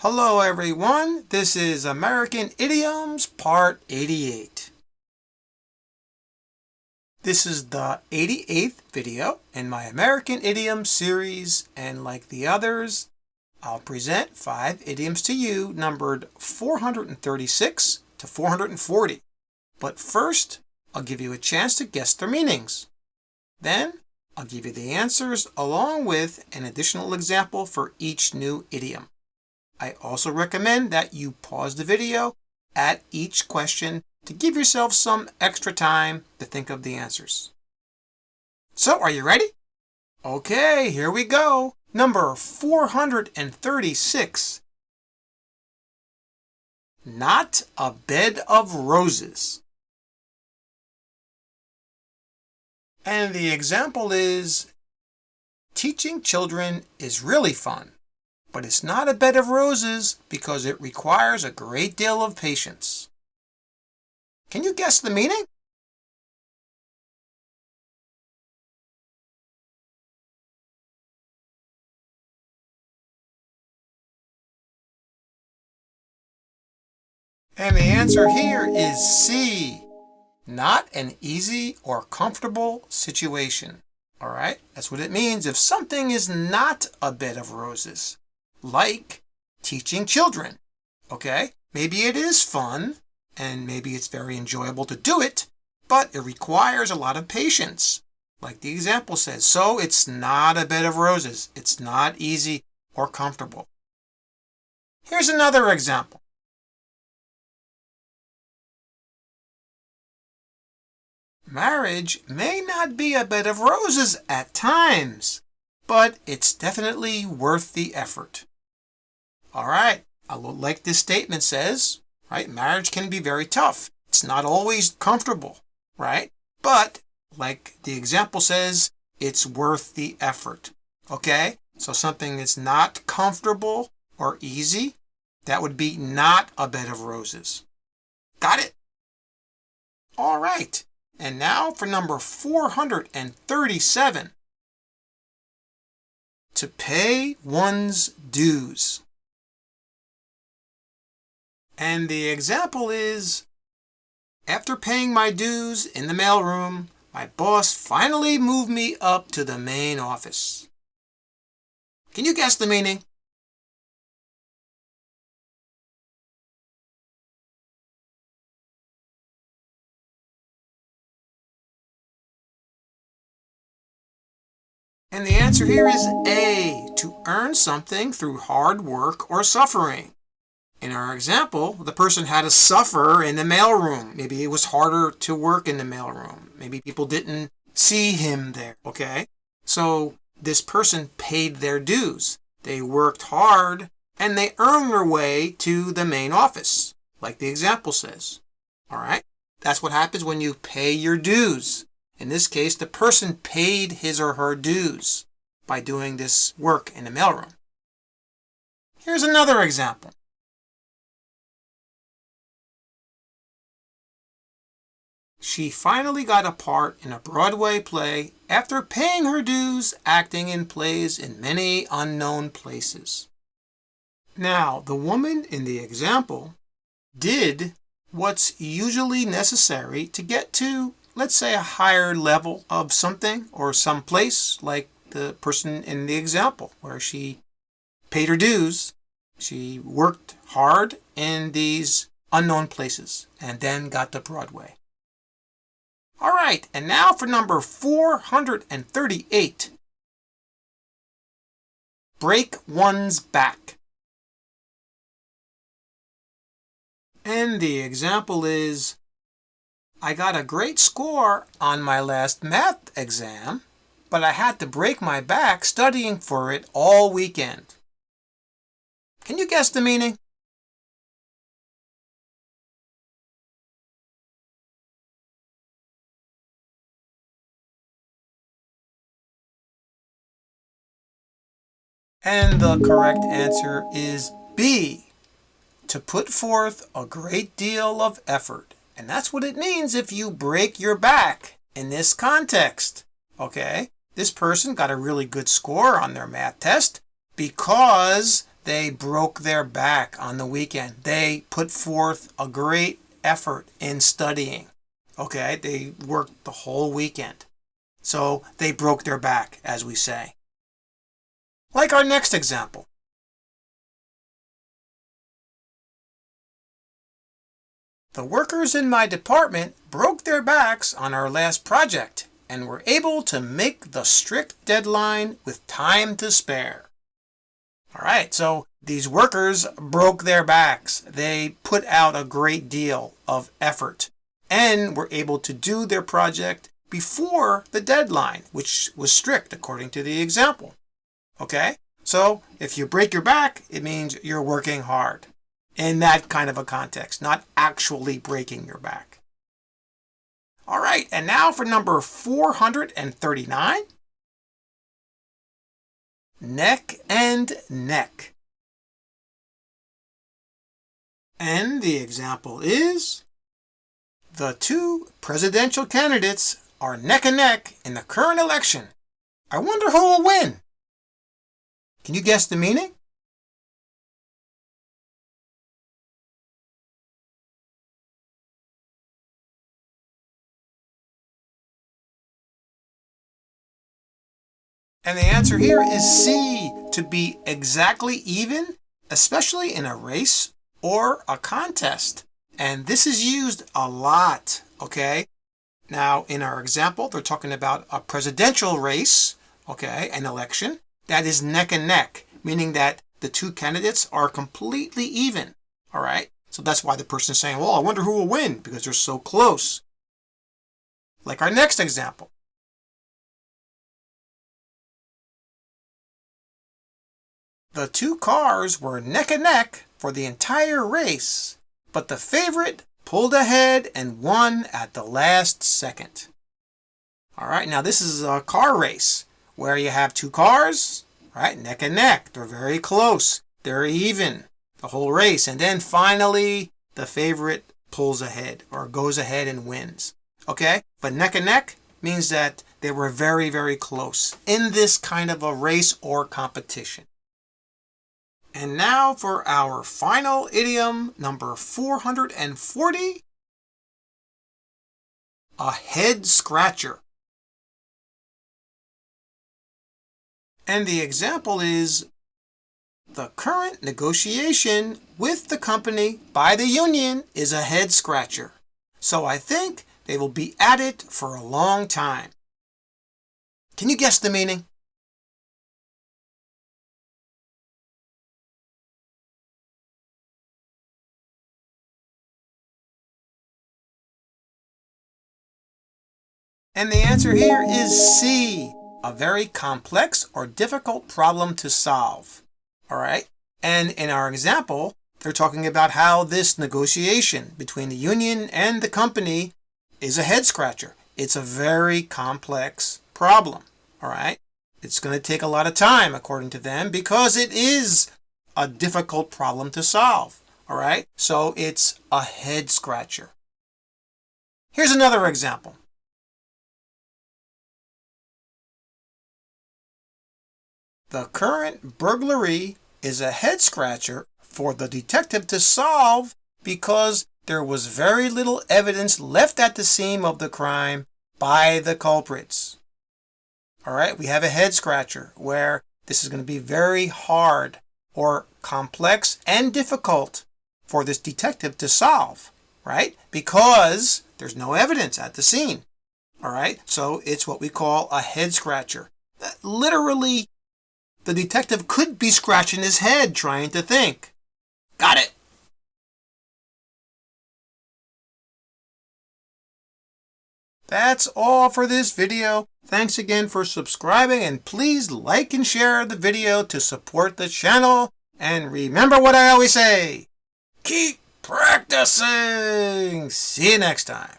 Hello everyone, this is American Idioms Part 88. This is the 88th video in my American Idioms series, and like the others, I'll present 5 idioms to you numbered 436 to 440. But first, I'll give you a chance to guess their meanings. Then, I'll give you the answers along with an additional example for each new idiom. I also recommend that you pause the video at each question to give yourself some extra time to think of the answers. So, are you ready? Okay, here we go. Number 436. Not a bed of roses. And the example is, teaching children is really fun. But it's not a bed of roses because it requires a great deal of patience. Can you guess the meaning? And the answer here is C. Not an easy or comfortable situation. All right, that's what it means if something is not a bed of roses. Like teaching children, okay? Maybe it is fun, and maybe it's very enjoyable to do it, but it requires a lot of patience, like the example says. So it's not a bed of roses. It's not easy or comfortable. Here's another example. Marriage may not be a bed of roses at times, but it's definitely worth the effort. All right, like this statement says, right? Marriage can be very tough. It's not always comfortable, right? But like the example says, it's worth the effort. Okay? So something that's not comfortable or easy, that would be not a bed of roses. Got it? All right. And now for number 437. To pay one's dues. And the example is, after paying my dues in the mailroom, my boss finally moved me up to the main office. Can you guess the meaning? And the answer here is A, to earn something through hard work or suffering. In our example, the person had to suffer in the mailroom. Maybe it was harder to work in the mailroom. Maybe people didn't see him there, okay? So this person paid their dues. They worked hard and they earned their way to the main office, like the example says. All right? That's what happens when you pay your dues. In this case, the person paid his or her dues by doing this work in the mailroom. Here's another example. She finally got a part in a Broadway play after paying her dues acting in plays in many unknown places. Now, the woman in the example did what's usually necessary to get to, let's say, a higher level of something or some place, like the person in the example where she paid her dues. She worked hard in these unknown places and then got to Broadway. All right, and now for number 438. Break one's back. And the example is, I got a great score on my last math exam, but I had to break my back studying for it all weekend. Can you guess the meaning? And the correct answer is B, to put forth a great deal of effort. And that's what it means if you break your back in this context. Okay? This person got a really good score on their math test because they broke their back on the weekend. They put forth a great effort in studying. Okay, they worked the whole weekend. So they broke their back, as we say. Like our next example. The workers in my department broke their backs on our last project and were able to make the strict deadline with time to spare. All right, so these workers broke their backs. They put out a great deal of effort and were able to do their project before the deadline, which was strict according to the example. Okay, so if you break your back, it means you're working hard in that kind of a context, not actually breaking your back. All right, and now for number 439. Neck and neck. And the example is, the two presidential candidates are neck and neck in the current election. I wonder who will win. Can you guess the meaning? And the answer here is C, to be exactly even, especially in a race or a contest. And this is used a lot, okay? Now, in our example, they're talking about a presidential race, okay, an election. That is neck and neck, meaning that the two candidates are completely even, all right? So that's why the person is saying, well, I wonder who will win, because they're so close. Like our next example. The two cars were neck and neck for the entire race, but the favorite pulled ahead and won at the last second. All right, now this is a car race where you have two cars, right, neck and neck. They're very close. They're even the whole race. And then finally, the favorite pulls ahead or goes ahead and wins. Okay, but neck and neck means that they were very, very close in this kind of a race or competition. And now for our final idiom, number 440, a head scratcher. And the example is, the current negotiation with the company by the union is a head scratcher. So I think they will be at it for a long time. Can you guess the meaning? And the answer here is C, a very complex or difficult problem to solve. All right? And in our example, they're talking about how this negotiation between the union and the company is a head scratcher. It's a very complex problem. All right? It's going to take a lot of time, according to them, because it is a difficult problem to solve. All right? So it's a head scratcher. Here's another example. The current burglary is a head scratcher for the detective to solve because there was very little evidence left at the scene of the crime by the culprits. All right, we have a head scratcher where this is going to be very hard or complex and difficult for this detective to solve, right? Because there's no evidence at the scene. All right, so it's what we call a head scratcher. Literally, the detective could be scratching his head trying to think. Got it. That's all for this video. Thanks again for subscribing, and please like and share the video to support the channel. And remember what I always say, keep practicing. See you next time.